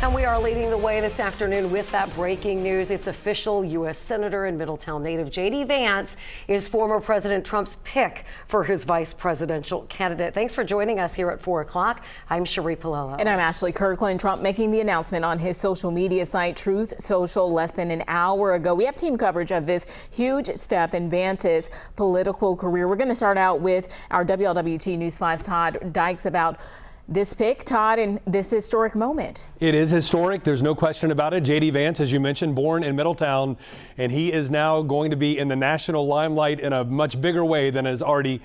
And we are leading the way this afternoon with that breaking news. It's official. U.S. Senator and Middletown native J.D. Vance is former President Trump's pick for his vice presidential candidate. Thanks for joining us here at 4 o'clock. I'm Cherie Palello. And I'm Ashley Kirkland. Trump making the announcement on his social media site Truth Social less than an hour ago. We have team coverage of this huge step in Vance's political career. We're going to start out with our WLWT News 5's Todd Dykes about this pick, Todd, in this historic moment. It is historic. There's no question about it. J.D. Vance, as you mentioned, born in Middletown, and he is now going to be in the national limelight in a much bigger way than has already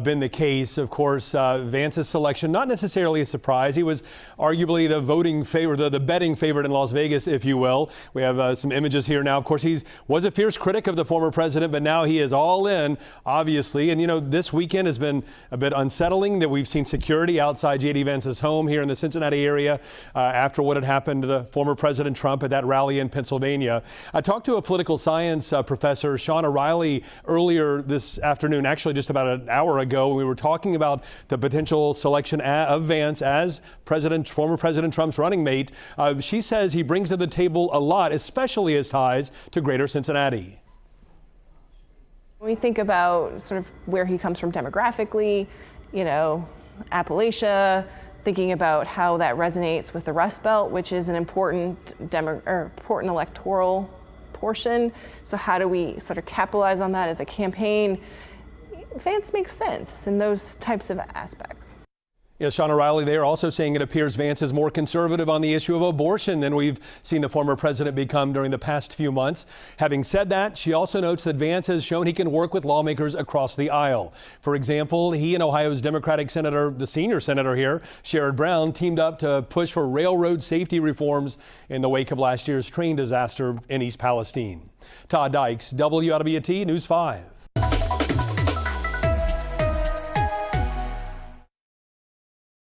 been the case. Of course, Vance's selection, not necessarily a surprise. He was arguably the voting favorite, the betting favorite in Las Vegas, if you will. We have some images here now. Of course, he was a fierce critic of the former president, but now he is all in, obviously. And, you know, this weekend has been a bit unsettling that we've seen security outside J.D. Vance's home here in the Cincinnati area after what had happened to the former President Trump at that rally in Pennsylvania. I talked to a political science professor, Sean O'Reilly, earlier this afternoon, actually just about an hour ago. We were talking about the potential selection of Vance as former President Trump's running mate. She says he brings to the table a lot, especially his ties to Greater Cincinnati. When we think about sort of where he comes from demographically, you know, Appalachia, thinking about how that resonates with the Rust Belt, which is an important important electoral portion. So how do we sort of capitalize on that as a campaign? Vance makes sense in those types of aspects. Yeah, Sean O'Reilly, they are also saying it appears Vance is more conservative on the issue of abortion than we've seen the former president become during the past few months. Having said that, she also notes that Vance has shown he can work with lawmakers across the aisle. For example, he and Ohio's Democratic Senator, the senior senator here, Sherrod Brown, teamed up to push for railroad safety reforms in the wake of last year's train disaster in East Palestine. Todd Dykes, WLWT News 5.